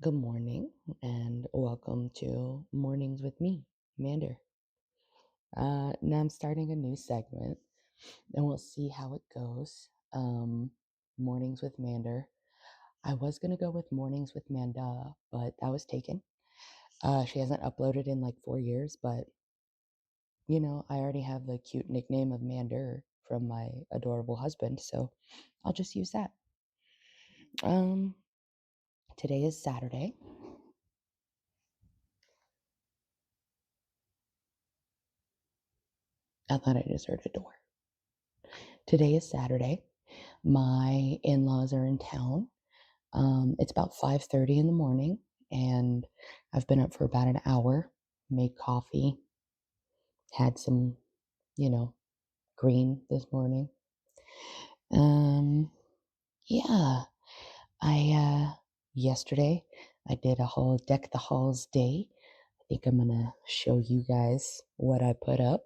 Good morning and welcome to Mornings with me, Mander. Now I'm starting a new segment and we'll see how it goes. Mornings with Mander. I was going to go with Mornings with Manda, but that was taken. She hasn't uploaded in like 4 years, but I already have the cute nickname of Mander from my adorable husband, so I'll just use that. Um, Today is Saturday. I thought I just heard a door. Today is Saturday. My in-laws are in town. It's about 5:30 in the morning, and I've been up for about an hour, made coffee, had some, you know, green this morning. Um, yeah, I yesterday I did a whole deck the halls day. I think I'm gonna show you guys what I put up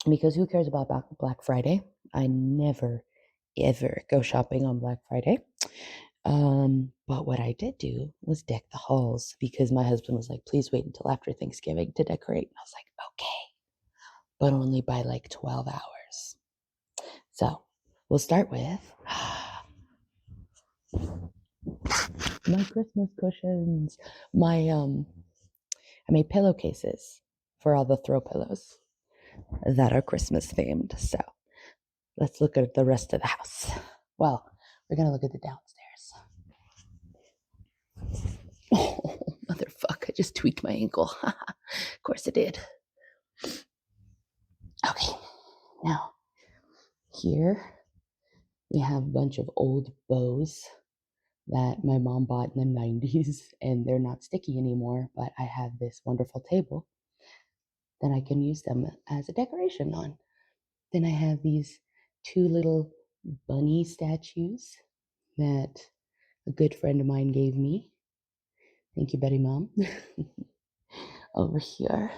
because who cares about Black Friday? I never ever go shopping on Black Friday. But what I did do was deck the halls because my husband was like, please wait until after Thanksgiving to decorate. And I was like, okay, but only by like 12 hours. So we'll start with my Christmas cushions. I made pillowcases for all the throw pillows that are Christmas themed. So let's look at the rest of the house. Well, we're gonna look at the downstairs. Oh, motherfuck, I just tweaked my ankle. Of course I did. Okay, now here we have a bunch of old bows that my mom bought in the 90s, and they're not sticky anymore, but I have this wonderful table that I can use them as a decoration on. Then I have these two little bunny statues that a good friend of mine gave me. Thank you, Betty Mom. Over here,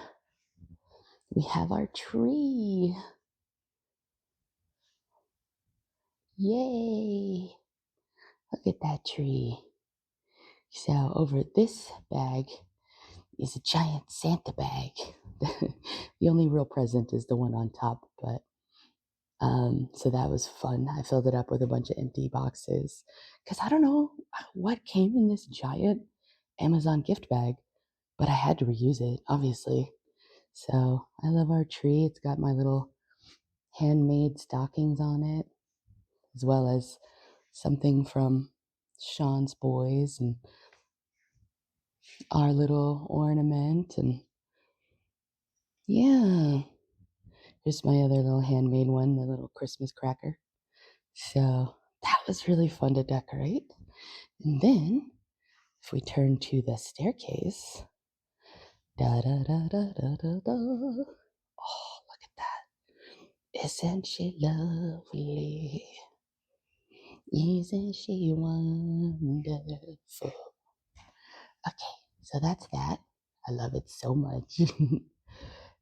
we have our tree. Yay! Look at that tree. So, over this bag is a giant Santa bag. The only real present is the one on top, but so that was fun. I filled it up with a bunch of empty boxes because I don't know what came in this giant Amazon gift bag, but I had to reuse it, obviously. So I love our tree. It's got my little handmade stockings on it, as well as something from Sean's boys and our little ornament. And yeah, here's my other little handmade one, the little Christmas cracker. So that was really fun to decorate. And then if we turn to the staircase, da da da da da da da. Oh, look at that. Isn't she lovely? Isn't she wonderful? Okay, so that's that. I love it so much.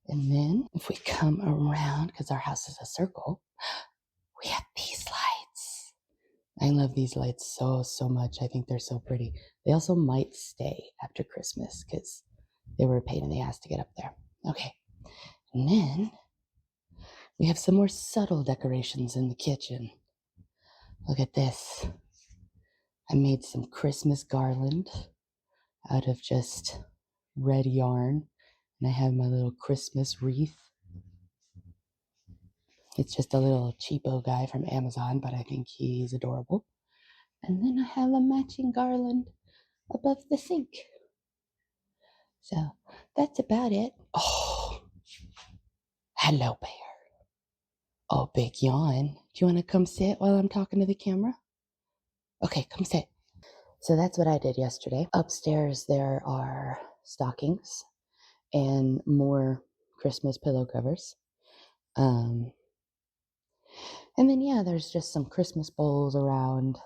And then if we come around, because our house is a circle, we have these lights. I love these lights so, so much. I think they're so pretty. They also might stay after Christmas because they were a pain in the ass to get up there. Okay. And then we have some more subtle decorations in the kitchen. Look at this. I made some Christmas garland out of just red yarn. And I have my little Christmas wreath. It's just a little cheapo guy from Amazon, but I think he's adorable. And then I have a matching garland above the sink. So that's about it. Oh, hello, bear. Oh, big yawn. Do you want to come sit while I'm talking to the camera? Okay, come sit. So that's what I did yesterday. Upstairs, there are stockings and more Christmas pillow covers. Um, and then, yeah, there's just some Christmas bowls around,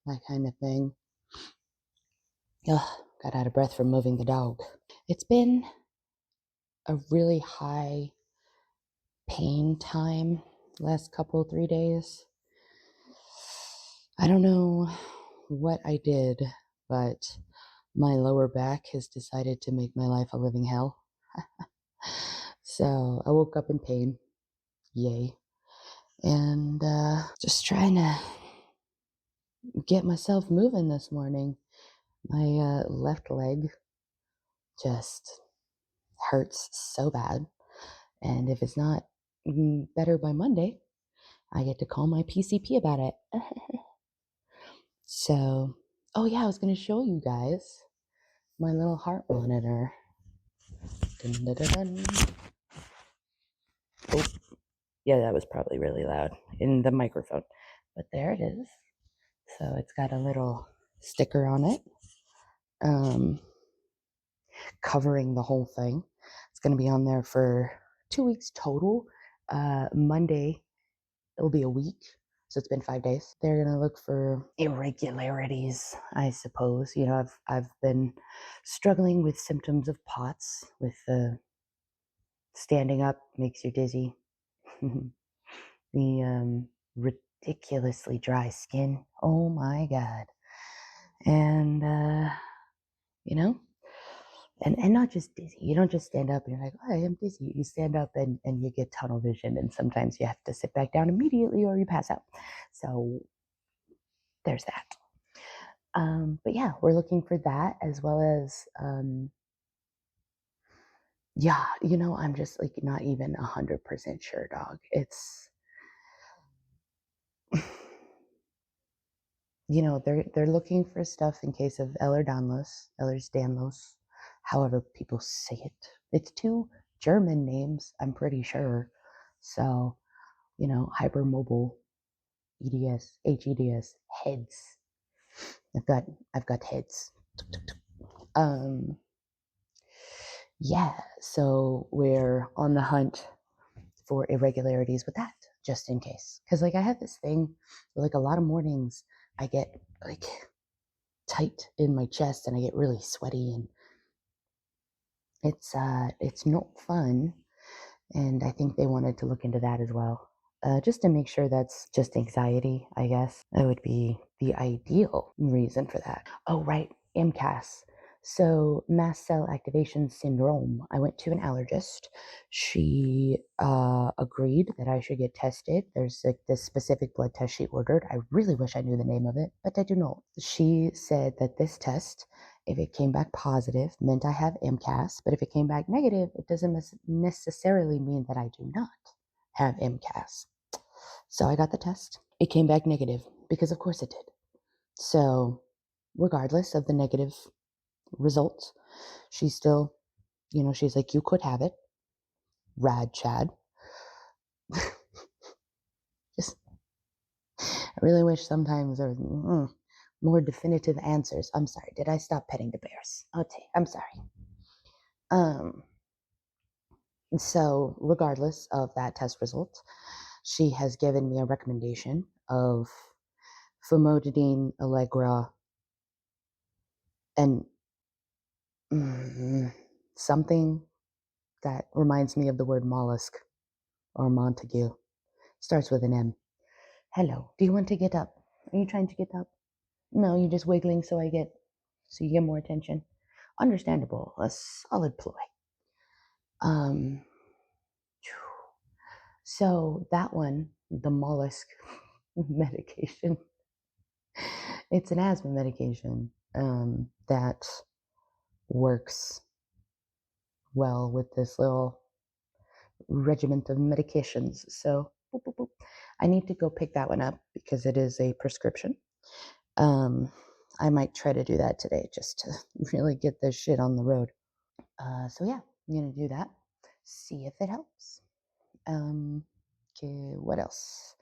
that kind of thing. Ugh, got out of breath from moving the dog. It's been a really high pain time last couple 3 days. I don't know what I did, but my lower back has decided to make my life a living hell. So I woke up in pain. Yay. And just trying to get myself moving this morning. My left leg just hurts so bad. And if it's not better by Monday, I get to call my PCP about it. So, oh yeah, I was going to show you guys my little heart monitor. Dun, dun, dun, dun. Oh, yeah, that was probably really loud in the microphone. But there it is. So it's got a little sticker on it, covering the whole thing. It's going to be on there for 2 weeks total. Monday, it'll be a week. So it's been 5 days. They're going to look for irregularities, I suppose. You know, I've been struggling with symptoms of POTS, with standing up makes you dizzy. The ridiculously dry skin. Oh my God. And, you know, and not just dizzy. You don't just stand up and you're like, oh, I am dizzy. You stand up and you get tunnel vision, and sometimes you have to sit back down immediately or you pass out. So there's that. But yeah, we're looking for that, as well as, yeah, you know, I'm just like not even 100% sure, dog. It's, you know, they're looking for stuff in case of Ehlers-Danlos, however people say it. It's two German names, I'm pretty sure. So, you know, hypermobile, EDS, HEDS, heads. I've got heads. Um, yeah, so we're on the hunt for irregularities with that, just in case. Because like I have this thing where like a lot of mornings I get like tight in my chest and I get really sweaty, and it's not fun. And I think they wanted to look into that as well. Just to make sure that's just anxiety, I guess. That would be the ideal reason for that. Oh, right, MCAS. So, mast cell activation syndrome. I went to an allergist. She agreed that I should get tested. There's like this specific blood test she ordered. I really wish I knew the name of it, but I do not. She said that this test, if it came back positive, meant I have MCAS, but if it came back negative, it doesn't necessarily mean that I do not have MCAS. So I got the test. It came back negative because, of course, it did. So, regardless of the negative results, she's still, you know, she's like, you could have it. Rad Chad. Just, I really wish sometimes there was more definitive answers. I'm sorry. Did I stop petting the bears? Okay, I'm sorry. So, regardless of that test result, she has given me a recommendation of famotidine, Allegra, and something that reminds me of the word mollusk or Montague. Starts with an M. Hello, do you want to get up? Are you trying to get up? No, you're just wiggling so you get more attention. Understandable, a solid ploy. Um, so that one, the mollusk medication, it's an asthma medication that works well with this little regiment of medications. So boop, boop, boop. I need to go pick that one up because it is a prescription. I might try to do that today just to really get this shit on the road. So yeah, I'm gonna do that. See if it helps. Okay, what else?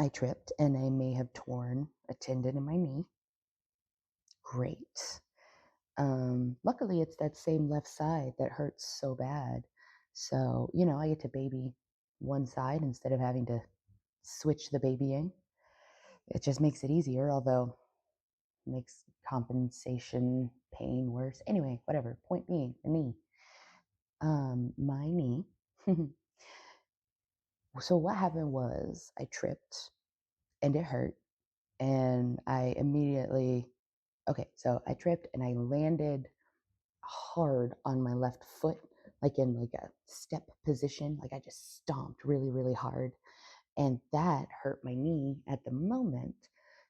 I tripped and I may have torn a tendon in my knee. Great. Luckily, it's that same left side that hurts so bad. So, you know, I get to baby one side instead of having to switch the babying. It just makes it easier, although it makes compensation pain worse. Anyway, whatever. Point being, the knee. My knee So what happened was I tripped and it hurt. And I immediately, okay, so I tripped and I landed hard on my left foot, like in like a step position. Like I just stomped really, really hard. And that hurt my knee at the moment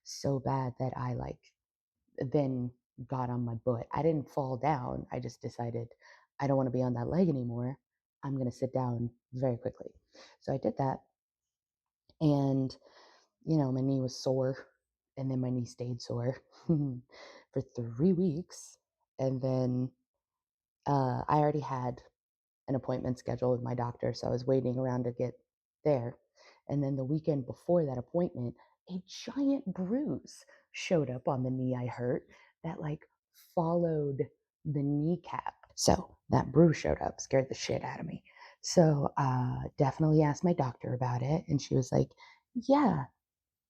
so bad that I like then got on my butt. I didn't fall down. I just decided I don't want to be on that leg anymore. I'm going to sit down very quickly. So I did that. And, my knee was sore. And then my knee stayed sore for 3 weeks. And then I already had an appointment scheduled with my doctor. So I was waiting around to get there. And then the weekend before that appointment, a giant bruise showed up on the knee I hurt that like followed the kneecap. So that bruise showed up, scared the shit out of me. So definitely asked my doctor about it. And she was like, yeah,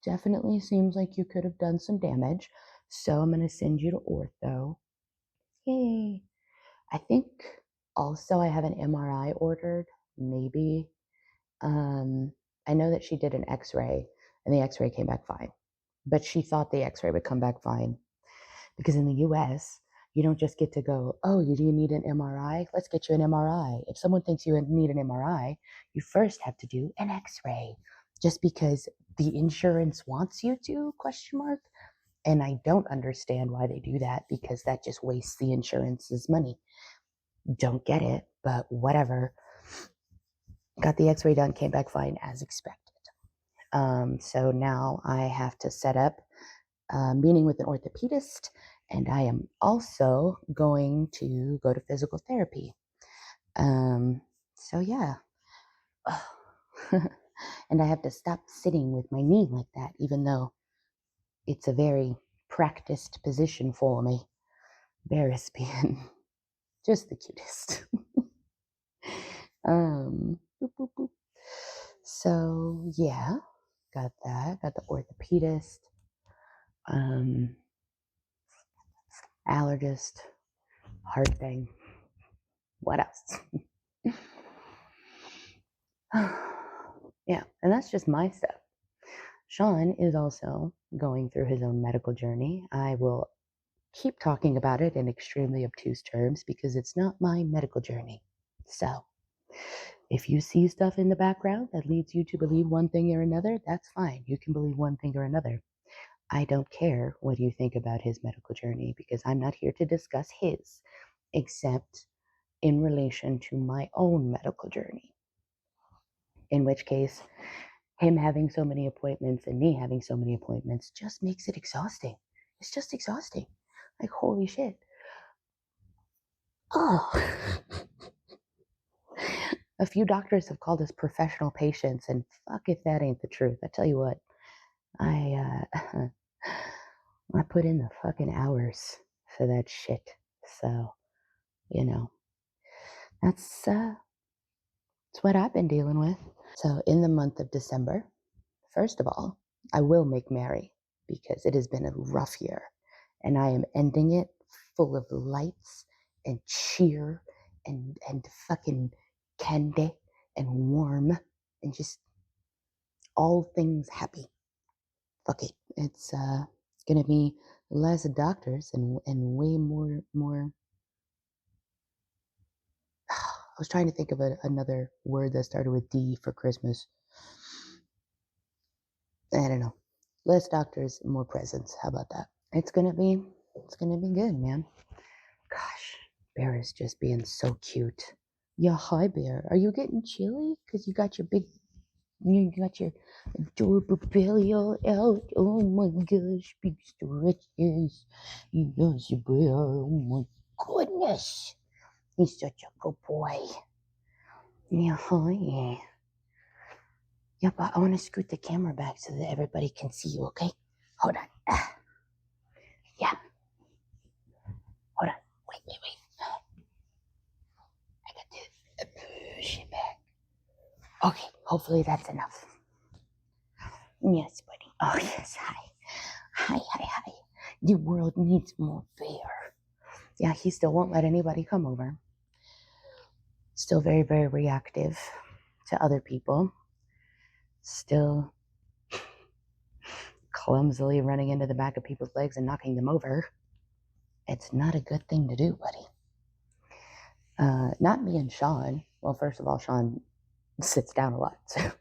definitely seems like you could have done some damage. So I'm going to send you to ortho. Yay. I think also I have an MRI ordered, maybe. I know that she did an x-ray and the x-ray came back fine, but she thought the x-ray would come back fine because in the US, you don't just get to go, oh, do you need an MRI? Let's get you an MRI. If someone thinks you need an MRI, you first have to do an x-ray just because the insurance wants you to, question mark. And I don't understand why they do that because that just wastes the insurance's money. Don't get it, but whatever. Got the x-ray done, came back fine as expected. So now I have to set up a meeting with an orthopedist, and I am also going to go to physical therapy. So yeah. And I have to stop sitting with my knee like that, even though it's a very practiced position for me. Varys being just the cutest. Boop, boop, boop. So yeah, got that. Got the orthopedist, allergist, heart thing. What else? Yeah, and that's just my stuff. Sean is also going through his own medical journey. I will keep talking about it in extremely obtuse terms because it's not my medical journey. So, if you see stuff in the background that leads you to believe one thing or another, that's fine. You can believe one thing or another. I don't care what you think about his medical journey because I'm not here to discuss his, except in relation to my own medical journey. In which case, him having so many appointments and me having so many appointments just makes it exhausting. It's just exhausting. Like, holy shit. Oh. A few doctors have called us professional patients, and fuck if that ain't the truth. I tell you what, I I put in the fucking hours for that shit. So, that's what I've been dealing with. So, in the month of December, first of all, I will make merry because it has been a rough year, and I am ending it full of lights and cheer and fucking candy and warm and just all things happy. Fuck it. It's gonna be less doctors and way more. I was trying to think of another word that started with D for Christmas. I don't know. Less doctors, more presents. How about that? It's gonna be good, man. Gosh, Bear is just being so cute. Yeah, hi Bear. Are you getting chilly? Cause you got your adorable belly all out. Oh my gosh, big stretches. You got your bear. Oh my goodness. He's such a good boy. Yeah, hi. Yeah, but I want to scoot the camera back so that everybody can see you, okay? Hold on. Yeah. Hold on. Wait. I got to push it back. Okay, hopefully that's enough. Yes, buddy. Oh, yes, hi. Hi. The world needs more bear. Yeah, he still won't let anybody come over. Still very, very reactive to other people. still clumsily running into the back of people's legs and knocking them over. It's not a good thing to do, buddy. Not me and Sean. Well, first of all, Sean sits down a lot, so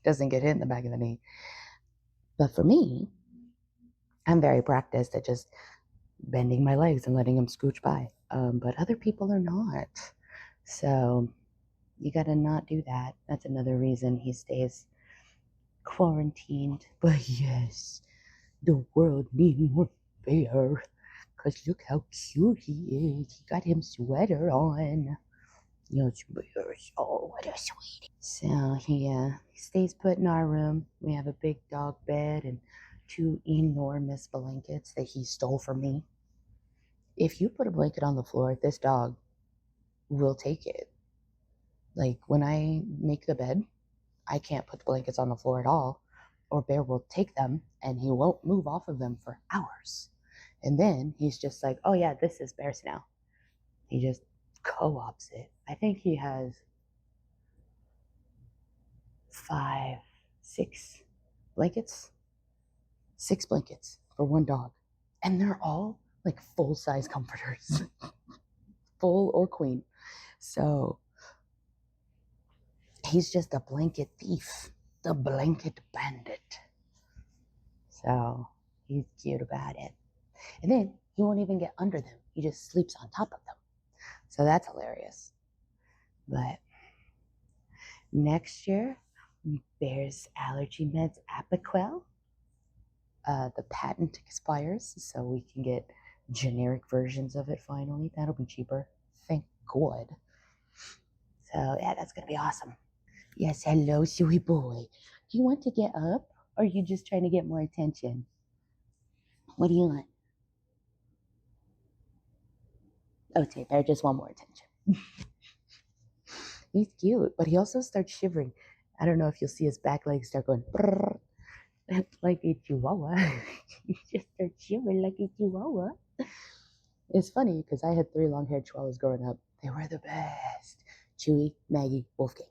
doesn't get hit in the back of the knee. But for me, I'm very practiced at just bending my legs and letting him scooch by. But other people are not. So you got to not do that. That's another reason he stays quarantined. But yes, the world needs more bear. Because look how cute he is. He got him sweater on. Yes, bears. Oh, what a sweetie. So he stays put in our room. We have a big dog bed and 2 enormous blankets that he stole from me. If you put a blanket on the floor, this dog will take it. Like when I make the bed, I can't put the blankets on the floor at all, or Bear will take them and he won't move off of them for hours. And then he's just like, oh yeah, this is Bear's now. He just co-ops it. I think he has 5, 6 blankets. 6 blankets for one dog. And they're all like full-size comforters. Full or queen. So he's just a blanket thief. The blanket bandit. So he's cute about it. And then he won't even get under them. He just sleeps on top of them. So that's hilarious. But next year, Bear's allergy meds Apoquel. The patent expires, so we can get generic versions of it finally. That'll be cheaper. Thank God. So yeah, that's gonna be awesome. Yes, hello, sweet boy. Do you want to get up, or are you just trying to get more attention? What do you want? Okay, Bear just want more attention. He's cute, but he also starts shivering. I don't know if you'll see his back legs start going brrr, like a chihuahua. He just starts shivering like a chihuahua. It's funny because I had 3 long-haired chihuahuas growing up. They were the best. Chewy, Maggie, Wolfgang.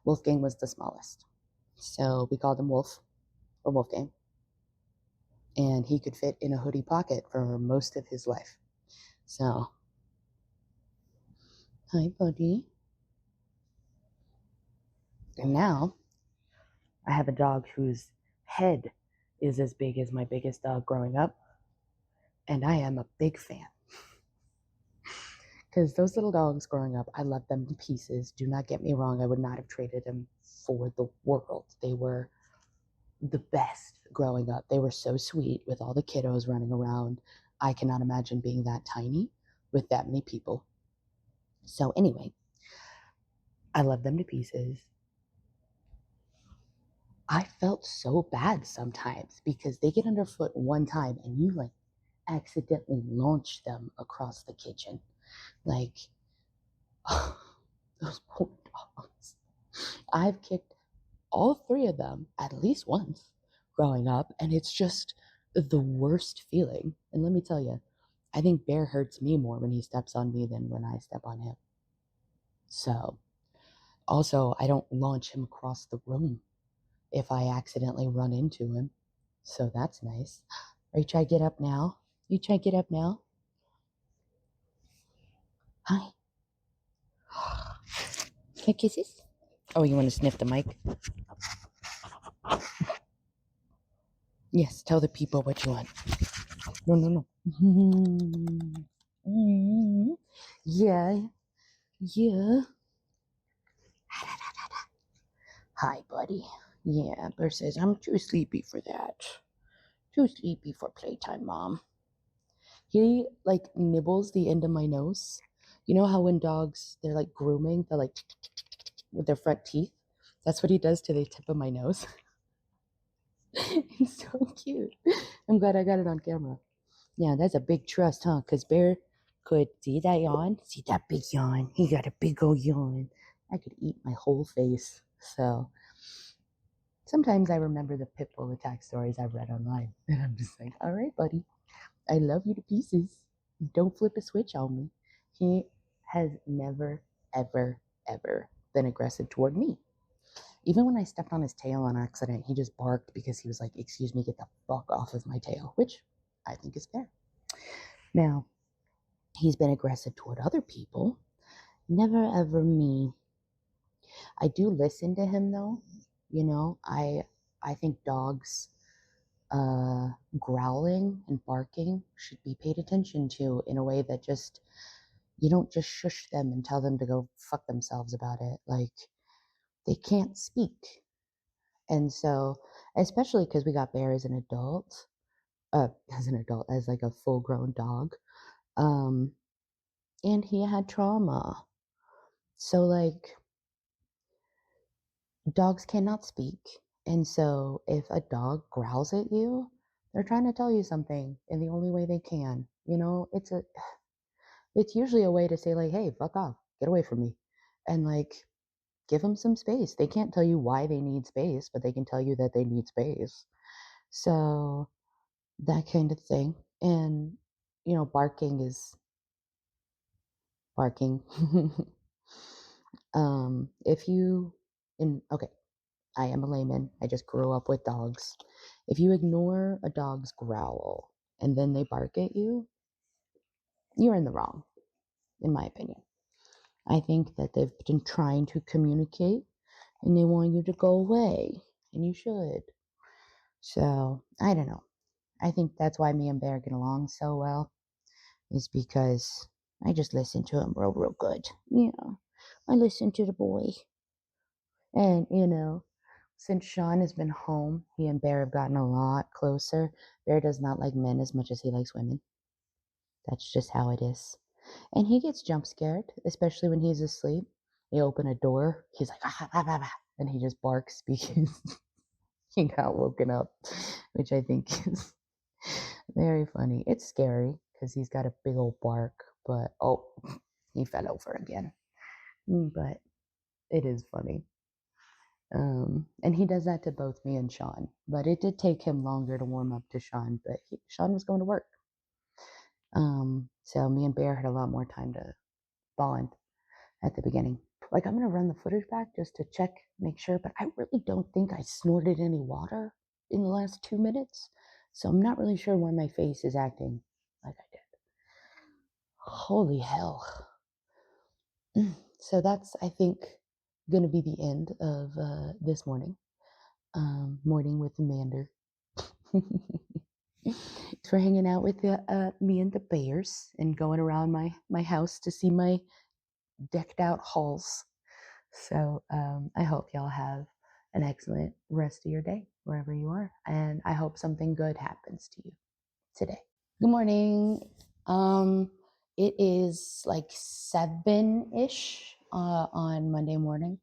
Wolfgang was the smallest. So we called him Wolf, or Wolfgang. And he could fit in a hoodie pocket for most of his life. So, hi, buddy. And now I have a dog whose head is as big as my biggest dog growing up. And I am a big fan. Because those little dogs growing up, I loved them to pieces. Do not get me wrong, I would not have traded them for the world. They were the best growing up. They were so sweet with all the kiddos running around. I cannot imagine being that tiny with that many people. So anyway, I love them to pieces. I felt so bad sometimes because they get underfoot one time and you like accidentally launch them across the kitchen. Like, oh, those poor dogs. I've kicked all 3 of them at least once growing up, and it's just the worst feeling. And let me tell you, I think Bear hurts me more when he steps on me than when I step on him. So, also, I don't launch him across the room if I accidentally run into him. So that's nice. Are you trying to get up now? You trying to get up now? Hi. Can I kisses? Oh, you want to sniff the mic? Yes, tell the people what you want. No. Yeah. Hi, buddy. Yeah, Bear says, I'm too sleepy for that. Too sleepy for playtime, Mom. He, like, nibbles the end of my nose. You know how when dogs, they're, like, grooming, they're, like, with their front teeth? That's what he does to the tip of my nose. It's so cute. I'm glad I got it on camera. Yeah, that's a big trust, huh? Because Bear could see that yawn. See that big yawn? He got a big old yawn. I could eat my whole face. So sometimes I remember the pit bull attack stories I've read online. And I'm just like, all right, buddy, I love you to pieces. Don't flip a switch on me. He has never, ever, ever been aggressive toward me. Even when I stepped on his tail on accident, he just barked because he was like, excuse me, get the fuck off of my tail, which I think is fair. Now, he's been aggressive toward other people. Never ever me. I do listen to him though. You know, I think dogs growling and barking should be paid attention to in a way that just you don't just shush them and tell them to go fuck themselves about it. Like they can't speak. And so, especially because we got Bear as an adult, as like a full grown dog. Um, and he had trauma. So like dogs cannot speak. And so if a dog growls at you, they're trying to tell you something in the only way they can. You know, it's usually a way to say like, "Hey, fuck off. Get away from me." And like give them some space. They can't tell you why they need space, but they can tell you that they need space. So that kind of thing. And you know, barking is barking. If you in okay, I am a layman. I just grew up with dogs. If you ignore a dog's growl and then they bark at you, you're in the wrong, in my opinion. I think that they've been trying to communicate and they want you to go away, and you should. So, I don't know. I think that's why me and Bear get along so well, is because I just listen to him real good. Yeah, I listen to the boy. And, you know, since Sean has been home, he and Bear have gotten a lot closer. Bear does not like men as much as he likes women. That's just how it is. And he gets jump scared, especially when he's asleep. You open a door, he's like, ah, ah, ah, ah, and he just barks because he got woken up, which I think is very funny. It's scary because he's got a big old bark, but oh, he fell over again. But it is funny. And he does that to both me and Sean. But it did take him longer to warm up to Sean, but Sean was going to work. So me and Bear had a lot more time to bond at the beginning. Like, I'm going to run the footage back just to check, make sure, but I really don't think I snorted any water in the last 2 minutes. So I'm not really sure why my face is acting like I did. Holy hell. So that's, I think, going to be the end of this morning. Morning with Mander. Thanks for hanging out with me and the bears and going around my house to see my decked out halls. So I hope y'all have an excellent rest of your day wherever you are, and I hope something good happens to you today. Good morning. It is like 7-ish on Monday morning.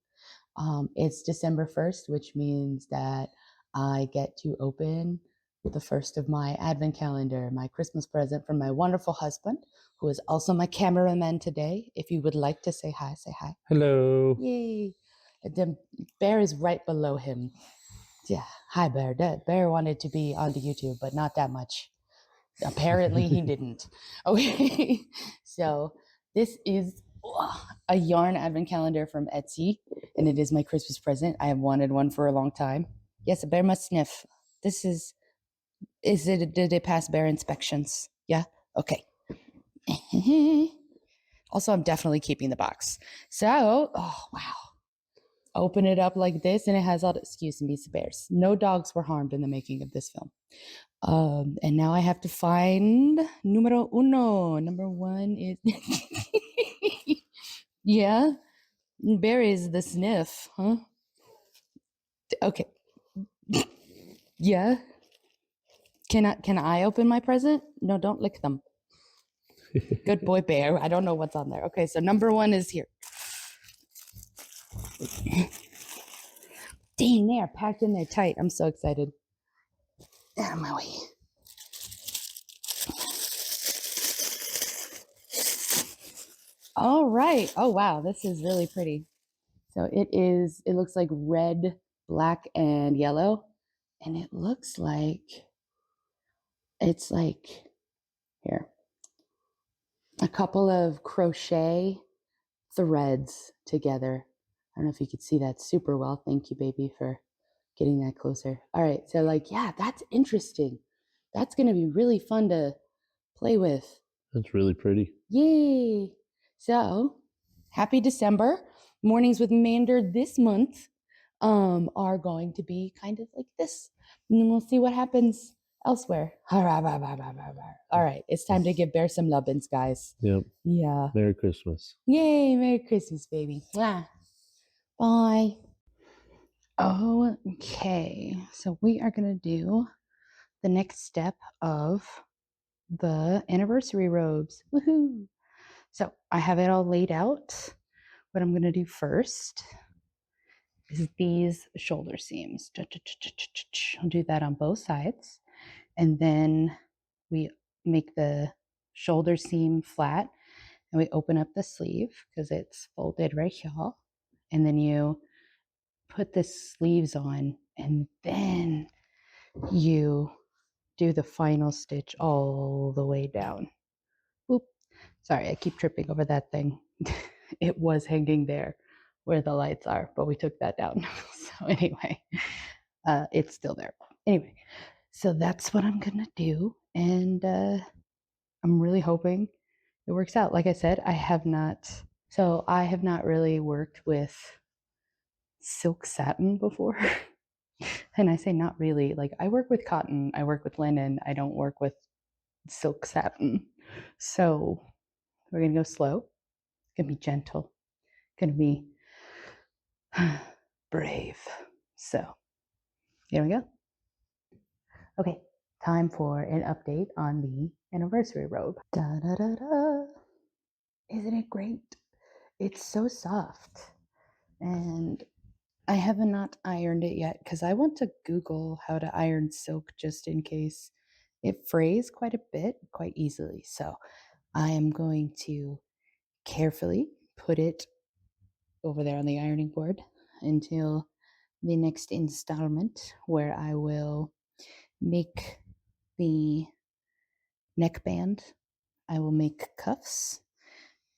It's December 1st, which means that I get to open the first of my advent calendar, my Christmas present from my wonderful husband, who is also my cameraman today. If you would like to say hi, say hi. Hello. Yay. The bear is right below him. Yeah. Hi, Bear. Bear wanted to be on the YouTube, but not that much. Apparently he didn't. Okay. So this is a yarn advent calendar from Etsy, and it is my Christmas present. I have wanted one for a long time. Yes, a bear must sniff. This is did it pass bear inspections? Yeah? Okay. Also, I'm definitely keeping the box. So, oh wow. Open it up like this, and it has all the, excuse me, bears. No dogs were harmed in the making of this film. And now I have to find numero uno. Number one is yeah. Bear is the sniff, huh? Okay. Yeah. Can I open my present? No, don't lick them. Good boy, Bear. I don't know what's on there. Okay, so number one is here. Dang, they are packed in there tight. I'm so excited. Out of my way. All right. Oh wow, this is really pretty. So it looks like red, black, and yellow. And it looks like it's like here. A couple of crochet threads together. don't know if you could see that super well. Thank you, baby, for getting that closer. All right. So, like, yeah, that's interesting. That's going to be really fun to play with. That's really pretty. Yay. So, happy December. Mornings with Mander this month are going to be kind of like this. And then we'll see what happens elsewhere. All right. It's time to give Bear some lovin's, guys. Yep. Yeah. Merry Christmas. Yay. Merry Christmas, baby. Mwah. Bye. Okay. So we are going to do the next step of the anniversary robes. Woohoo. So I have it all laid out. What I'm going to do first is these shoulder seams. I'll do that on both sides. And then we make the shoulder seam flat and we open up the sleeve because it's folded right here. And then you put the sleeves on and then you do the final stitch all the way down. Oop. Sorry, I keep tripping over that thing. It was hanging there where the lights are, but we took that down. So anyway, it's still there. Anyway, so that's what I'm gonna do, and I'm really hoping it works out. Like I said, I have not really worked with silk satin before. And I say not really, like I work with cotton, I work with linen, I don't work with silk satin. So we're gonna go slow, gonna be gentle, gonna be brave. So here we go. Okay, time for an update on the anniversary robe. Da da da da. Isn't it great? It's so soft. And I have not ironed it yet because I want to Google how to iron silk just in case. It frays quite a bit, quite easily. So I am going to carefully put it over there on the ironing board until the next installment where I will make the neckband. I will make cuffs.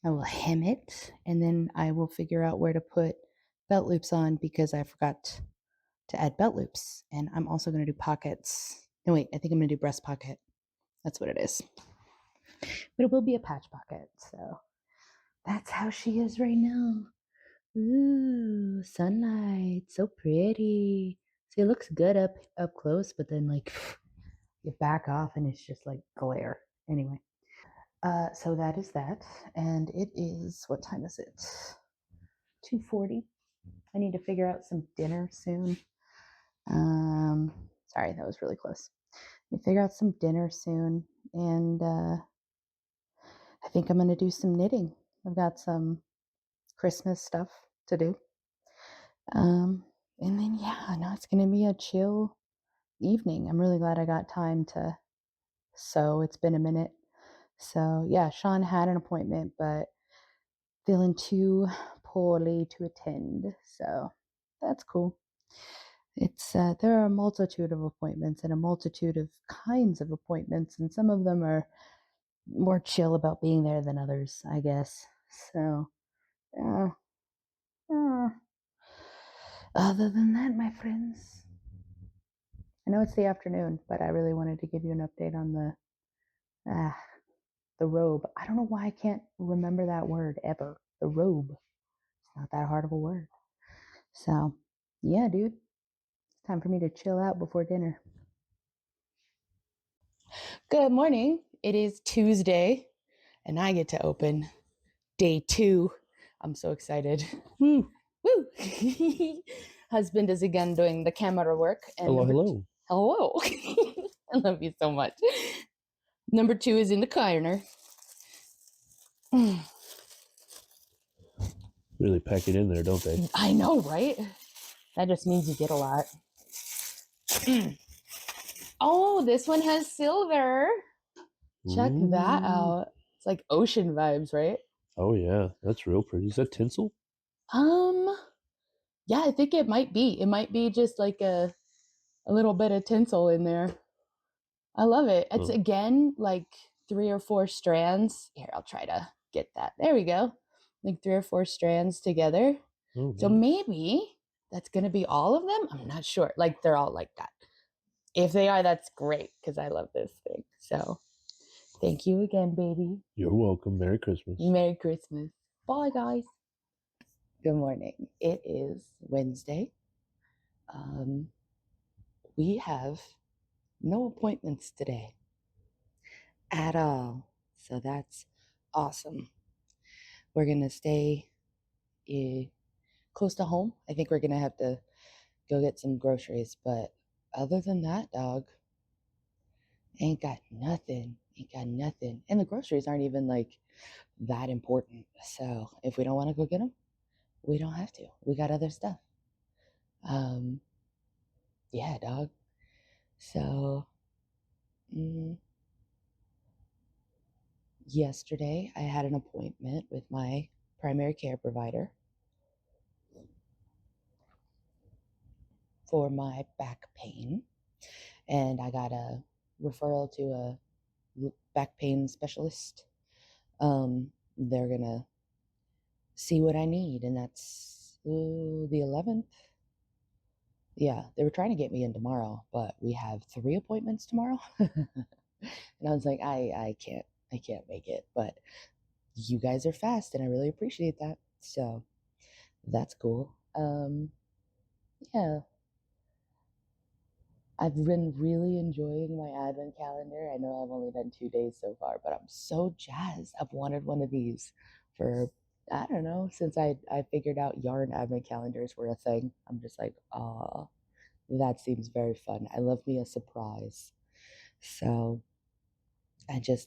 I will hem it, and then I will figure out where to put belt loops on because I forgot to add belt loops. And I'm also going to do pockets. No, wait, I think I'm going to do breast pocket. That's what it is. But it will be a patch pocket. So that's how she is right now. Ooh, sunlight, so pretty. See, it looks good up close, but then like you back off and it's just like glare. Anyway, so that is that, and it is, what time is it? 2:40. I need to figure out some dinner soon. Sorry, that was really close. I figure out some dinner soon, and I think I'm gonna do some knitting. I've got some Christmas stuff to do. And then yeah, no, it's gonna be a chill evening. I'm really glad I got time to sew. It's been a minute. So yeah, Sean had an appointment, but feeling too poorly to attend. So that's cool. It's there are a multitude of appointments and a multitude of kinds of appointments, and some of them are more chill about being there than others, I guess. So, uh, other than that, my friends, I know it's the afternoon, but I really wanted to give you an update on the robe. I don't know why I can't remember that word ever. The robe. It's not that hard of a word. So, yeah, dude, it's time for me to chill out before dinner. Good morning. It is Tuesday, and I get to open day 2. I'm so excited. Woo! Woo! Husband is again doing the camera work. And Hello. Hello. I love you so much. Number 2 is in the ironer. Really pack it in there, don't they? I know, right? That just means you get a lot. Oh, this one has silver. Check that out. It's like ocean vibes, right? Oh yeah, that's real pretty. Is that tinsel? Yeah, I think it might be. It might be just like a little bit of tinsel in there. I love it. It's again like 3 or 4 strands. Here, I'll try to get that. There we go. Like 3 or 4 strands together. Oh, So nice. maybe that's going to be all of them. I'm not sure. Like they're all like that. If they are, that's great because I love this thing. So thank you again, baby. You're welcome. Merry Christmas. Merry Christmas. Bye, guys. Good morning. It is Wednesday. We have no appointments today at all. So that's awesome. We're going to stay close to home. I think we're going to have to go get some groceries. But other than that, dog, ain't got nothing. Ain't got nothing. And the groceries aren't even like that important. So if we don't want to go get them, we don't have to. We got other stuff. Um, yeah, dog. So yesterday I had an appointment with my primary care provider for my back pain, and I got a referral to a back pain specialist. They're gonna see what I need, and that's the 11th. Yeah, they were trying to get me in tomorrow, but we have 3 appointments tomorrow. And I was like, I can't make it, but you guys are fast and I really appreciate that. So that's cool. Yeah, I've been really enjoying my advent calendar. I know I've only done 2 days so far, but I'm so jazzed. I've wanted one of these for, I don't know, since I figured out yarn advent calendars were a thing. I'm just like, that seems very fun. I love me a surprise. So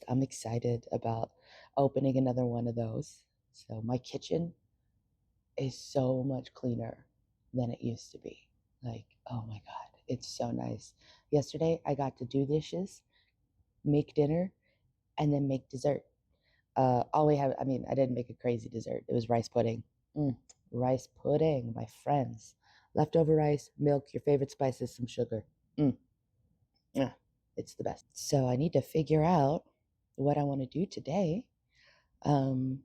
I'm excited about opening another one of those. So my kitchen is so much cleaner than it used to be. Like, oh my God, it's so nice. Yesterday, I got to do dishes, make dinner, and then make dessert. All we have, I mean, I didn't make a crazy dessert. It was rice pudding. Mm, rice pudding, my friends. Leftover rice, milk, your favorite spices, some sugar. Mm, yeah, it's the best. So I need to figure out what I want to do today. Um,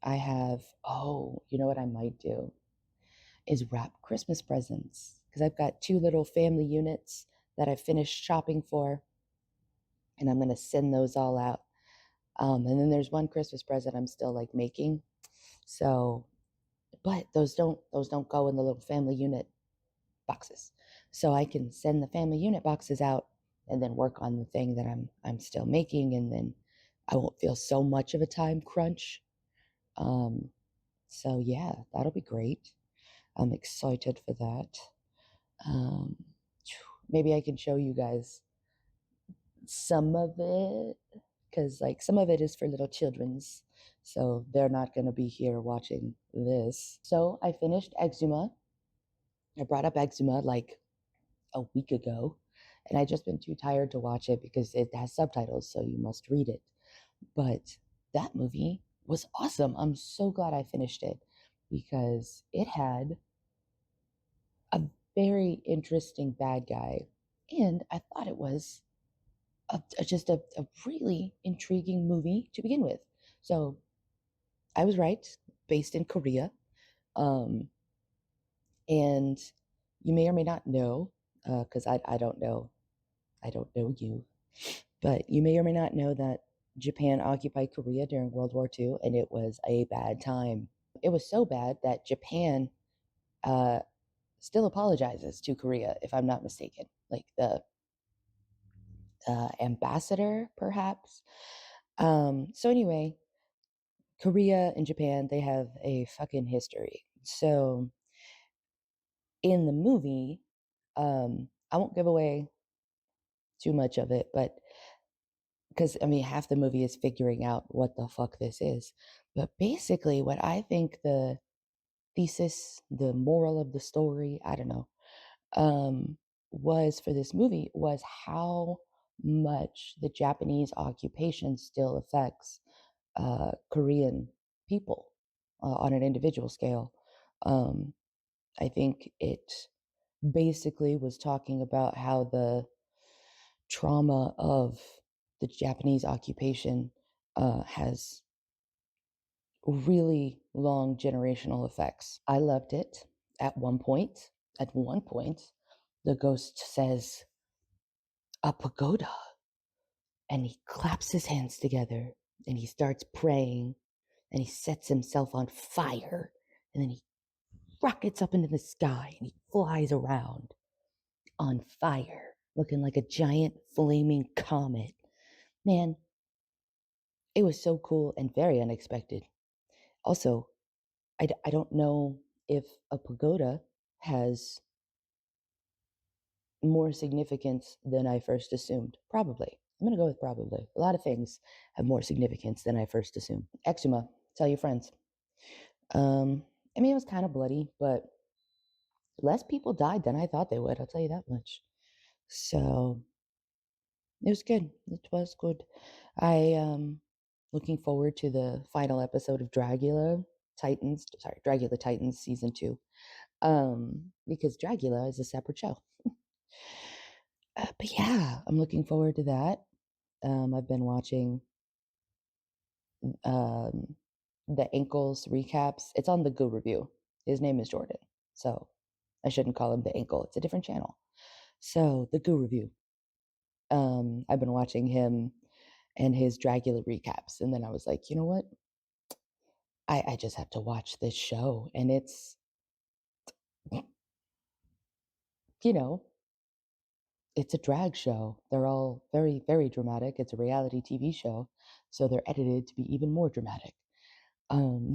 you know what I might do is wrap Christmas presents because I've got 2 little family units that I finished shopping for, and I'm going to send those all out. And then there's one Christmas present I'm still like making. So, but those don't go in the little family unit boxes. So I can send the family unit boxes out and then work on the thing that I'm still making, and then I won't feel so much of a time crunch. Um, so yeah, that'll be great. I'm excited for that. Um, maybe I can show you guys some of it because like some of it is for little children's, so they're not going to be here watching this. So I finished Exuma. I brought up Exuma like a week ago, and I just been too tired to watch it because it has subtitles, so you must read it. But that movie was awesome. I'm so glad I finished it because it had a very interesting bad guy, and I thought it was just a really intriguing movie to begin with. So I was right, based in Korea. Um, and you may or may not know, because I don't know, I don't know you, but you may or may not know that Japan occupied Korea during World War II, and it was a bad time. It was so bad that Japan uh, still apologizes to Korea, if I'm not mistaken. Like the ambassador, perhaps. So anyway, Korea and Japan, they have a fucking history. So in the movie, I won't give away too much of it, but because I mean, half the movie is figuring out what the fuck this is. But basically, what I think the thesis, the moral of the story, I don't know, um, was for this movie was how much the Japanese occupation still affects Korean people on an individual scale. Um, I think it basically was talking about how the trauma of the Japanese occupation has really long generational effects. I loved it. At one point, the ghost says, "A pagoda." And he claps his hands together and he starts praying and he sets himself on fire and then he rockets up into the sky and he flies around on fire, looking like a giant flaming comet. Man, it was so cool and very unexpected. Also, I don't know if a pagoda has more significance than I first assumed. Probably. I'm going to go with probably. A lot of things have more significance than I first assumed. Exuma, tell your friends. I mean, it was kind of bloody, but less people died than I thought they would. I'll tell you that much. So it was good. It was good. I looking forward to the final episode of Dragula Titans season 2. Because Dragula is a separate show. But yeah, I'm looking forward to that. I've been watching um, the ankles recaps. It's on the Go Review. His name is Jordan, so I shouldn't call him the ankle. It's a different channel. So the Go Review. I've been watching him and his Dracula recaps, and then I was like, you know what? I just have to watch this show, and it's you know it's a drag show. They're all very very dramatic. It's a reality TV show, so they're edited to be even more dramatic. Um,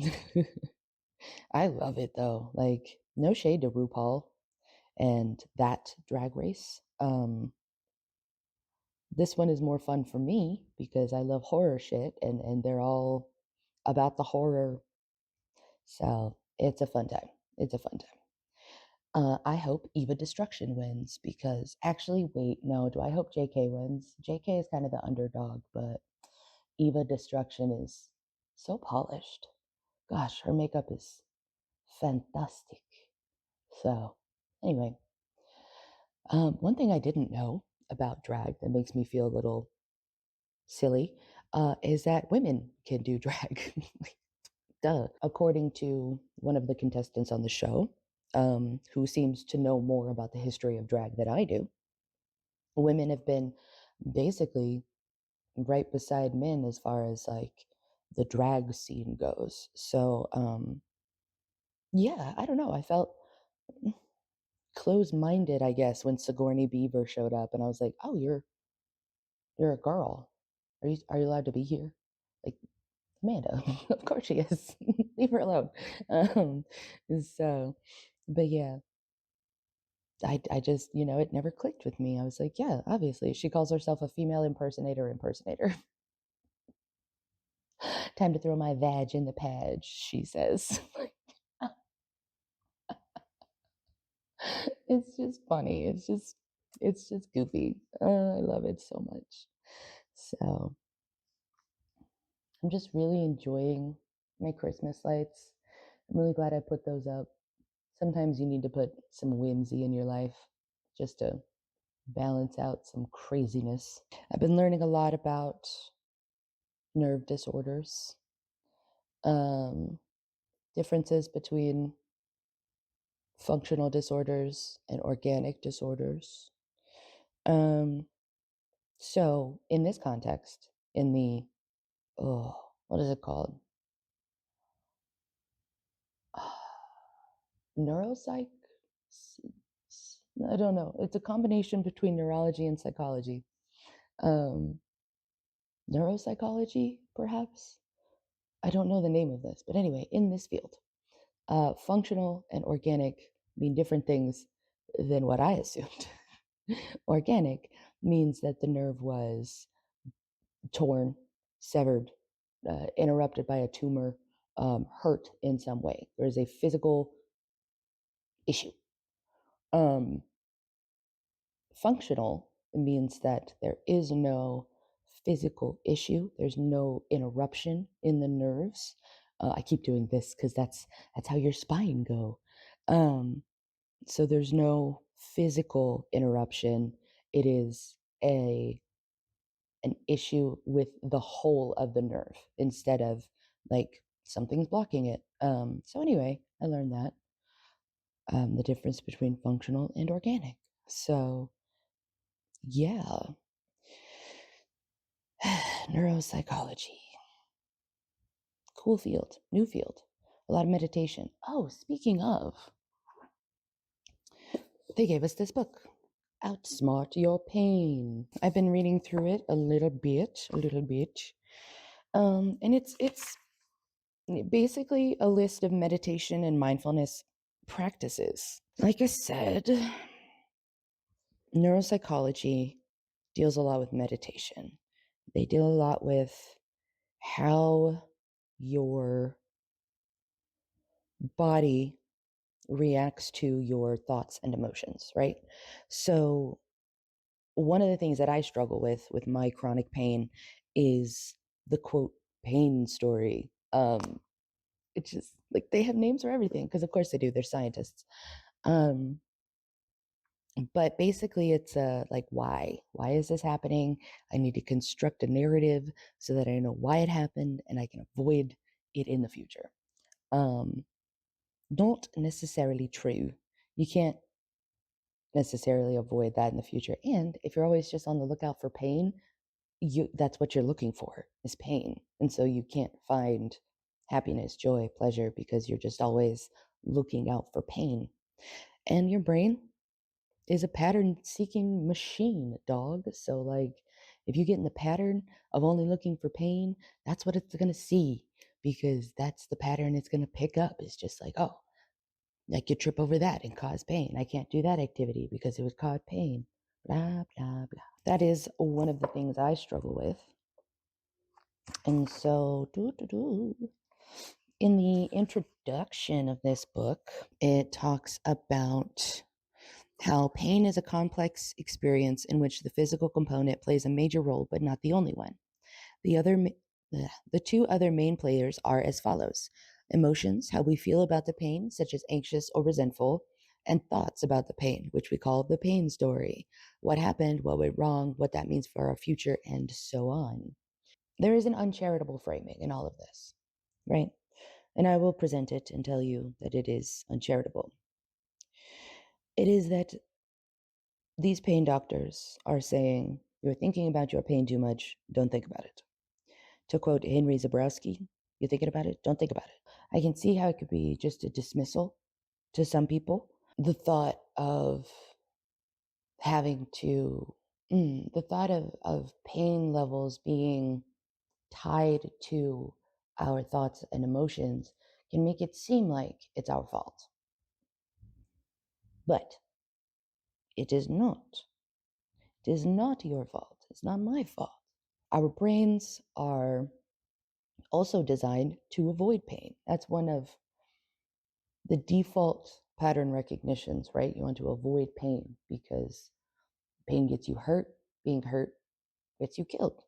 I love it though. Like, no shade to RuPaul and that drag race. This one is more fun for me because I love horror shit and they're all about the horror. So it's a fun time. It's a fun time. I hope Eva Destruction wins because actually, wait, no, do I hope JK wins? JK is kind of the underdog, but Eva Destruction is so polished. Gosh, her makeup is fantastic. So, anyway, one thing I didn't know about drag that makes me feel a little silly is that women can do drag. Duh. According to one of the contestants on the show, who seems to know more about the history of drag than I do, women have been basically right beside men as far as like the drag scene goes. So, yeah, I don't know. I felt closed-minded, I guess, when Sigourney Beaver showed up, and I was like, "Oh, you're a girl. Are you allowed to be here?" Like, Amanda, of course she is. Leave her alone. Um, so, but yeah, I just, it never clicked with me. I was like, yeah, obviously. She calls herself a female impersonator. Time to throw my vag in the page, she says. It's just funny. It's just goofy. I love it so much. So I'm just really enjoying my Christmas lights. I'm really glad I put those up. Sometimes you need to put some whimsy in your life just to balance out some craziness. I've been learning a lot about nerve disorders, um, differences between functional disorders and organic disorders. Um, so, in this context, in the, what is it called? Neuropsych? I don't know. It's a combination between neurology and psychology. Um, Neuropsychology, perhaps? I don't know the name of this, but anyway, in this field, functional and organic mean different things than what I assumed. Organic means that the nerve was torn, severed, interrupted by a tumor, hurt in some way. There's a physical issue. Um, Functional means that there is no physical issue. There's no interruption in the nerves. I keep doing this because that's how your spine go. Um, so there's no physical interruption. It is a an issue with the whole of the nerve instead of like something's blocking it So anyway, I learned that the difference between functional and organic. So yeah, neuropsychology, cool field, new field, a lot of meditation. Oh, speaking of, they gave us this book, Outsmart Your Pain. I've been reading through it a little bit, and it's basically a list of meditation and mindfulness practices. Like I said, neuropsychology deals a lot with meditation. They deal a lot with how your body reacts to your thoughts and emotions, right? So, one of the things that I struggle with my chronic pain is the quote pain story. It's just like they have names for everything because, of course, they do. They're scientists. Um, but basically, it's like why? Why is this happening? I need to construct a narrative so that I know why it happened and I can avoid it in the future. Um, not necessarily true. You can't necessarily avoid that in the future. And if you're always just on the lookout for pain, that's what you're looking for is pain. And so you can't find happiness, joy, pleasure because you're just always looking out for pain. And your brain is a pattern seeking machine, dog. So like if you get in the pattern of only looking for pain, that's what it's going to see because that's the pattern it's going to pick up. It's just like, oh, I could trip over that and cause pain. I can't do that activity because it would cause pain. Blah, blah, blah. That is one of the things I struggle with. And so, in the introduction of this book, it talks about how pain is a complex experience in which the physical component plays a major role, but not the only one. The other, the two other main players are as follows: emotions, how we feel about the pain, such as anxious or resentful, and thoughts about the pain, which we call the pain story. What happened, what went wrong, what that means for our future, and so on. There is an uncharitable framing in all of this, right? And I will present it and tell you that it is uncharitable. It is that these pain doctors are saying, you're thinking about your pain too much, don't think about it. To quote Henry Zabrowski, you're thinking about it, don't think about it. I can see how it could be just a dismissal to some people. The thought of having to, the thought of pain levels being tied to our thoughts and emotions can make it seem like it's our fault. But it is not. It is not your fault. It's not my fault. Our brains are also designed to avoid pain. That's one of the default pattern recognitions, right? You want to avoid pain because pain gets you hurt. Being hurt gets you killed,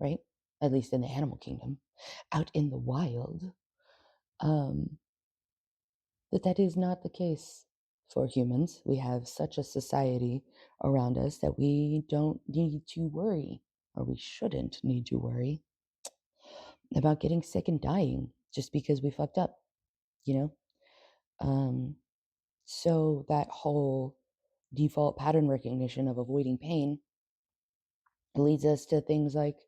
right? At least in the animal kingdom. Out in the wild, um, but that is not the case for humans. We have such a society around us that we don't need to worry, or we shouldn't need to worry about getting sick and dying just because we fucked up, you know? Um, so that whole default pattern recognition of avoiding pain leads us to things like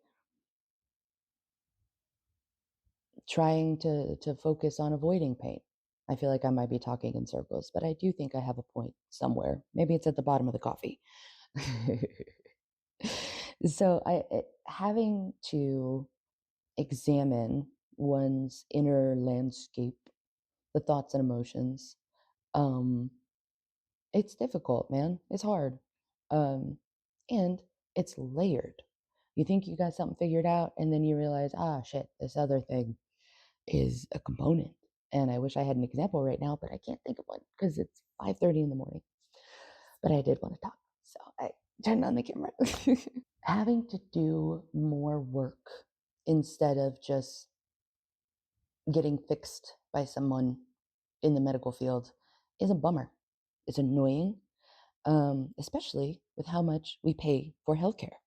trying to focus on avoiding pain. I feel like I might be talking in circles, but I do think I have a point somewhere. Maybe it's at the bottom of the coffee. So having to examine one's inner landscape, the thoughts and emotions, um, it's difficult, man. It's hard. Um, and it's layered. You think you got something figured out, and then you realize, ah, shit, this other thing is a component. And I wish I had an example right now, but I can't think of one because it's 5:30 in the morning. But I did want to talk. So I turned on the camera. Having to do more work instead of just getting fixed by someone in the medical field is a bummer. It's annoying, especially with how much we pay for healthcare.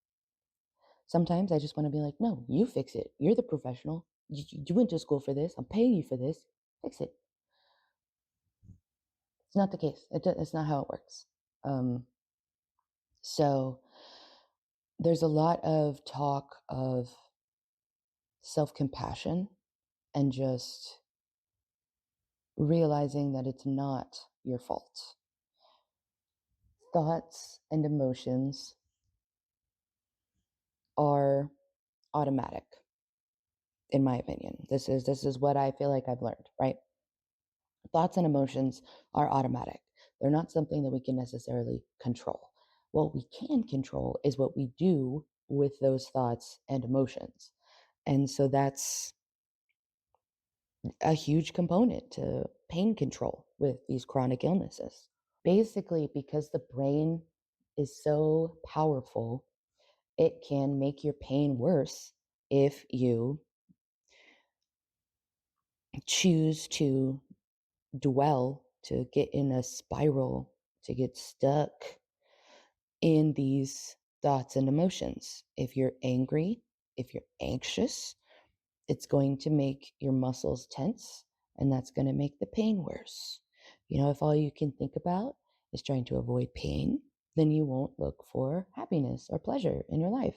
Sometimes I just want to be like, no, you fix it. You're the professional. You went to school for this. I'm paying you for this. fix it. It's not the case. It's not how it works. So there's a lot of talk of self-compassion and just realizing that it's not your fault. Thoughts and emotions are automatic, in my opinion. This is what I feel like I've learned, right? Thoughts and emotions are automatic. They're not something that we can necessarily control. What we can control is what we do with those thoughts and emotions. And so that's a huge component to pain control with these chronic illnesses. Basically, because the brain is so powerful, it can make your pain worse if you choose to dwell, to get in a spiral, to get stuck in these thoughts and emotions. If you're angry, if you're anxious, it's going to make your muscles tense, and that's going to make the pain worse. If all you can think about is trying to avoid pain, then you won't look for happiness or pleasure in your life.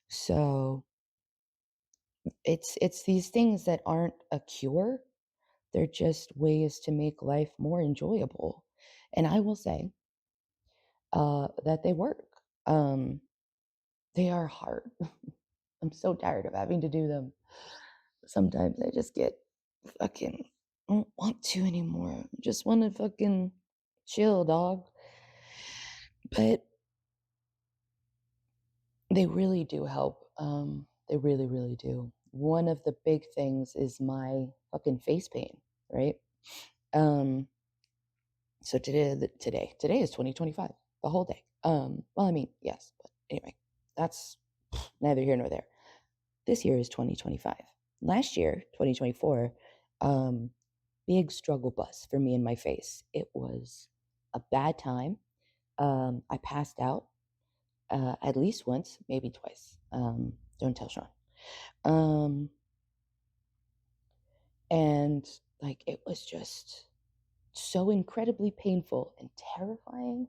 So it's these things that aren't a cure. They're just ways to make life more enjoyable. And I will say that they work. They are hard. I'm so tired of having to do them. Sometimes I just get fucking, I don't want to anymore. I just want to fucking chill, dog. But they really do help. They really, really do. One of the big things is my fucking face pain, right? Um, so today is 2025, the whole day. Well, I mean, yes, but anyway, that's neither here nor there. This year is 2025. Last year, 2024, big struggle bus for me in my face. It was a bad time. I passed out at least once, maybe twice. Don't tell Sean. Um, and like it was just so incredibly painful and terrifying.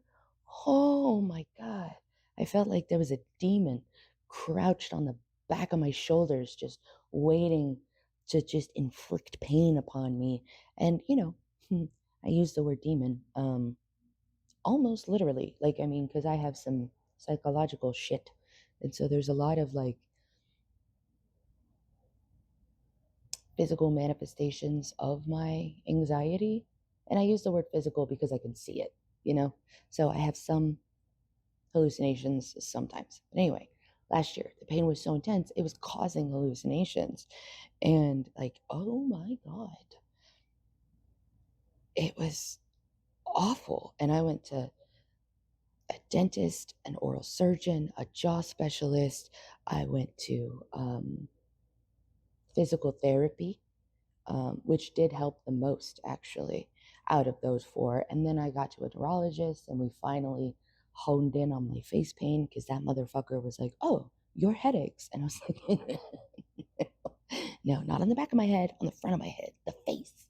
Oh my God. I felt like there was a demon crouched on the back of my shoulders, just waiting to just inflict pain upon me. And, I use the word demon almost literally. Like, I mean, because I have some psychological shit. And so there's a lot of like physical manifestations of my anxiety. And I use the word physical because I can see it, you know? So I have some hallucinations sometimes. But anyway, last year, the pain was so intense, it was causing hallucinations. And like, oh my God, it was awful. And I went to a dentist, an oral surgeon, a jaw specialist. I went to physical therapy, which did help the most actually out of those four. And then I got to a neurologist and we finally honed in on my face pain because that motherfucker was like, oh, your headaches. And I was like, no, not on the back of my head, on the front of my head, the face.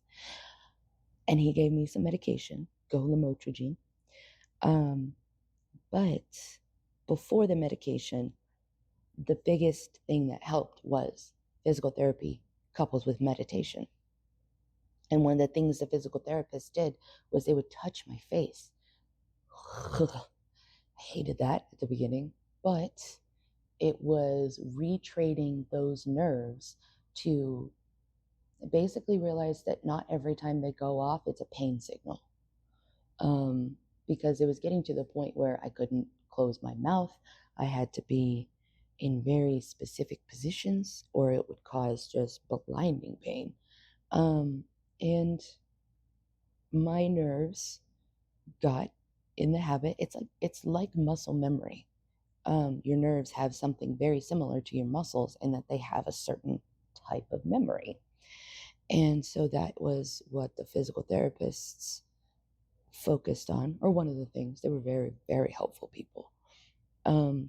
And he gave me some medication, Lamotrigine. But before the medication, the biggest thing that helped was physical therapy coupled with meditation. And one of the things the physical therapist did was they would touch my face. I hated that at the beginning, but it was retraining those nerves to basically realize that not every time they go off, it's a pain signal. Because it was getting to the point where I couldn't close my mouth. I had to be in very specific positions or it would cause just blinding pain. And my nerves got in the habit. It's like muscle memory. Your nerves have something very similar to your muscles in that they have a certain type of memory. And so that was what the physical therapists focused on, or one of the things. They were very, very helpful people.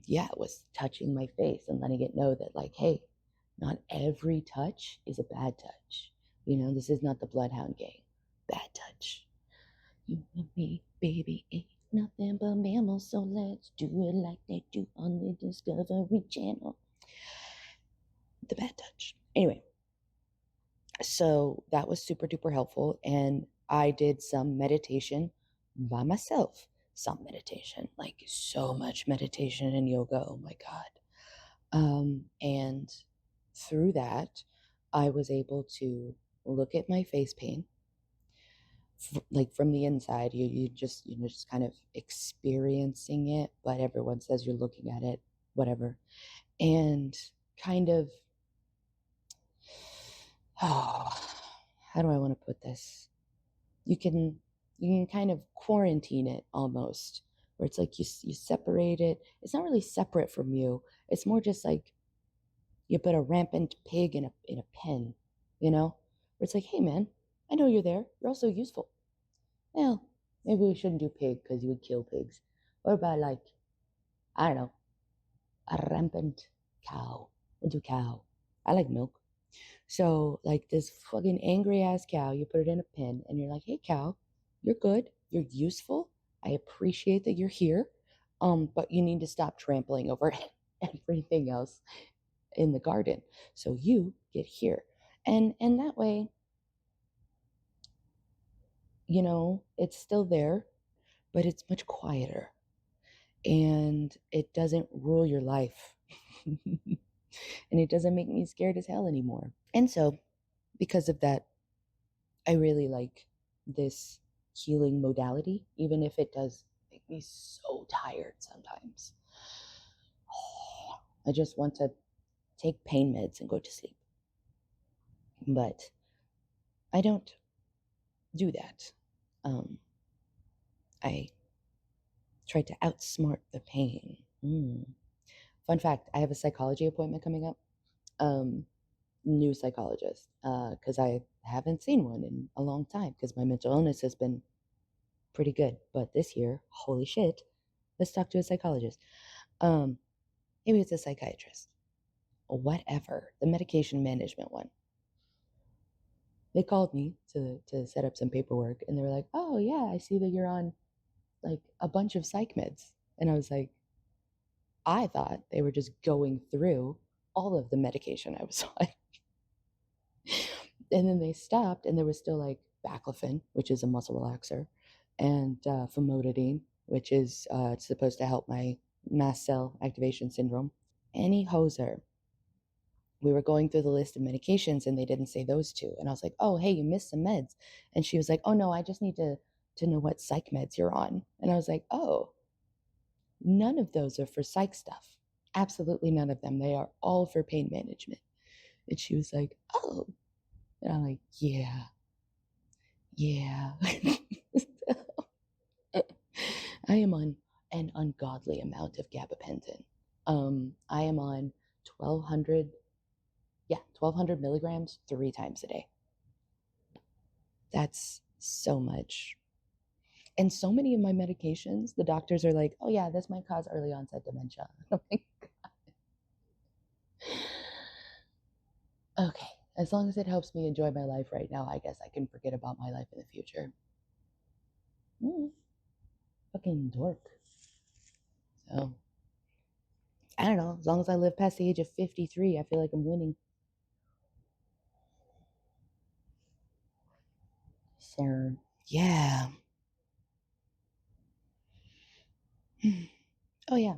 Yeah, it was touching my face and letting it know that, like, hey, not every touch is a bad touch. This is not the Bloodhound Gang. Bad touch. You and me, baby, ain't nothing but mammals, so let's do it like they do on the Discovery Channel. The bad touch. Anyway, so that was super duper helpful. And I did some meditation by myself. Some meditation, like so much meditation and yoga. Oh my God. And through that, I was able to look at my face pain, like from the inside. You just kind of experiencing it, but everyone says you're looking at it, whatever. And kind of, oh, how do I want to put this? You can kind of quarantine it almost, where it's like you separate it. It's not really separate from you. It's more just like you put a rampant pig in a pen, where it's like, hey man, I know you're there. You're also useful. Well, maybe we shouldn't do pig because you would kill pigs. What about, like, I don't know, a rampant cow? We'll do cow. I like milk. So, like, this fucking angry ass cow, you put it in a pen and you're like, hey, cow, you're good. You're useful. I appreciate that you're here. But you need to stop trampling over everything else in the garden. So you get here. And that way, it's still there, but it's much quieter and it doesn't rule your life. And it doesn't make me scared as hell anymore. And so, because of that, I really like this healing modality, even if it does make me so tired sometimes. I just want to take pain meds and go to sleep. But I don't do that. I try to outsmart the pain. Fun fact, I have a psychology appointment coming up. New psychologist, because I haven't seen one in a long time because my mental illness has been pretty good. But this year, holy shit, let's talk to a psychologist. Maybe it's a psychiatrist, whatever, the medication management one. They called me to set up some paperwork and they were like, oh, yeah, I see that you're on like a bunch of psych meds. And I was like, I thought they were just going through all of the medication I was on. And then they stopped and there was still like baclofen, which is a muscle relaxer, and famotidine, which is supposed to help my mast cell activation syndrome. Any hoser. We were going through the list of medications and they didn't say those two. And I was like, oh, hey, you missed some meds. And she was like, oh, no, I just need to know what psych meds you're on. And I was like, oh, none of those are for psych stuff. Absolutely none of them. They are all for pain management. And she was like, oh. And I'm like, yeah, yeah. I am on an ungodly amount of gabapentin. I am on 1200, yeah, 1200 milligrams 3 times a day. That's so much. And so many of my medications, the doctors are like, oh, yeah, this might cause early onset dementia. I'm like, okay, as long as it helps me enjoy my life right now, I guess I can forget about my life in the future. Fucking dork. So, I don't know. As long as I live past the age of 53, I feel like I'm winning. So, yeah. Oh, yeah.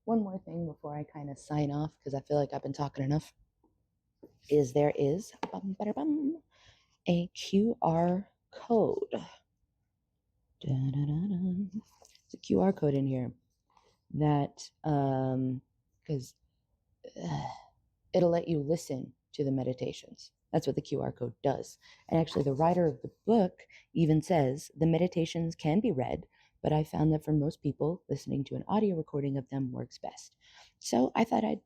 One more thing before I kind of sign off, because I feel like I've been talking enough, is there is a QR code. It's a QR code in here that, because it'll let you listen to the meditations. That's what the QR code does. And actually, the writer of the book even says the meditations can be read, but I found that for most people, listening to an audio recording of them works best. So I thought I'd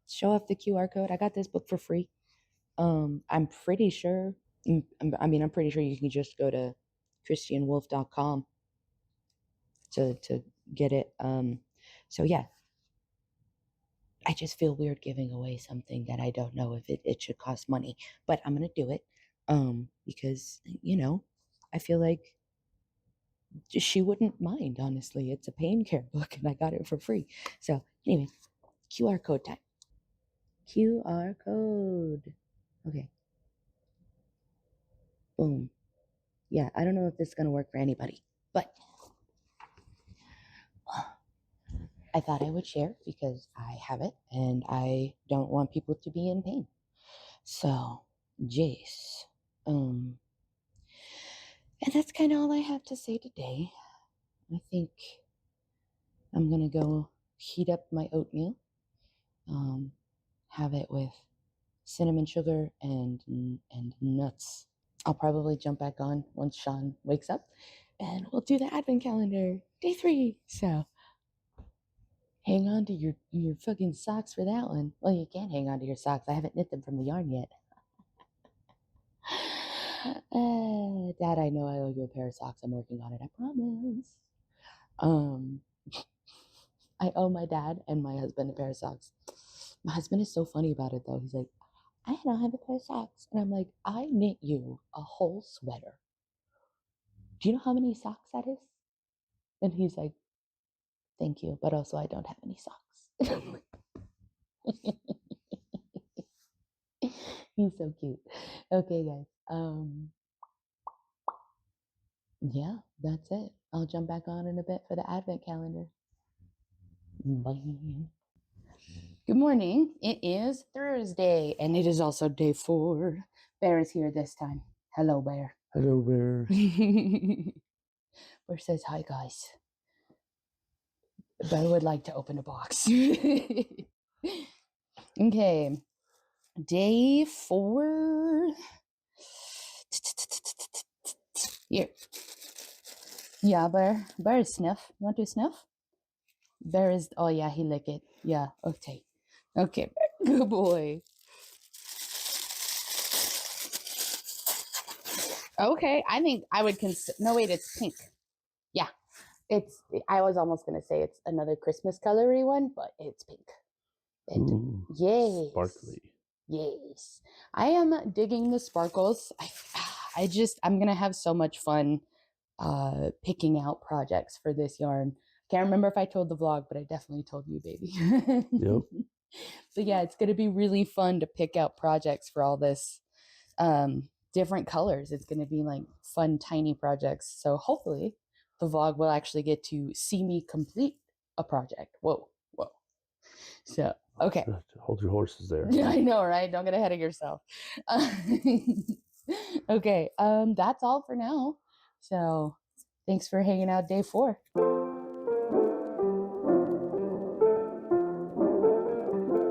show off the QR code. I got this book for free. I'm pretty sure, I'm pretty sure you can just go to christianwolf.com to get it. So yeah, I just feel weird giving away something that I don't know if it should cost money, but I'm going to do it. Because, I feel like she wouldn't mind, honestly. It's a pain care book and I got it for free. So, anyway, QR code time. QR code. Okay. Boom. Yeah, I don't know if this is going to work for anybody, but I thought I would share because I have it and I don't want people to be in pain. So, Jace. And that's kind of all I have to say today. I think I'm going to go heat up my oatmeal, have it with cinnamon sugar and nuts. I'll probably jump back on once Sean wakes up and we'll do the advent calendar day 3. So hang on to your fucking socks for that one. Well, you can't hang on to your socks. I haven't knit them from the yarn yet. Dad, I know I owe you a pair of socks. I'm working on it. I promise. I owe my dad and my husband a pair of socks. My husband is so funny about it though. He's like, I don't have a pair of socks. And I'm like, I knit you a whole sweater. Do you know how many socks that is? And he's like, thank you, but also I don't have any socks. He's so cute. Okay, guys. Yeah, that's it. I'll jump back on in a bit for the advent calendar. Bye. Good morning. It is Thursday, and it is also day 4. Bear is here this time. Hello, Bear. Hello, Bear. Bear says hi, guys. Bear would like to open a box. Okay. Day 4. Here. Yeah, Bear. Bear is sniff. You want to sniff? Bear is, oh yeah, he lick it. Yeah, okay. Okay, Bear. Good boy. Okay, I think I would consider, no wait, it's pink. Yeah, I was almost going to say it's another Christmas colory one, but it's pink. And Ooh, yes. sparkly. Yes. I am digging the sparkles. I'm going to have so much fun picking out projects for this yarn. Can't remember if I told the vlog, but I definitely told you, baby. Yep. So yeah, it's going to be really fun to pick out projects for all this different colors. It's going to be like fun, tiny projects. So hopefully the vlog will actually get to see me complete a project. Whoa. So, okay. Hold your horses there. I know, right? Don't get ahead of yourself. Okay. That's all for now. So thanks for hanging out day 4.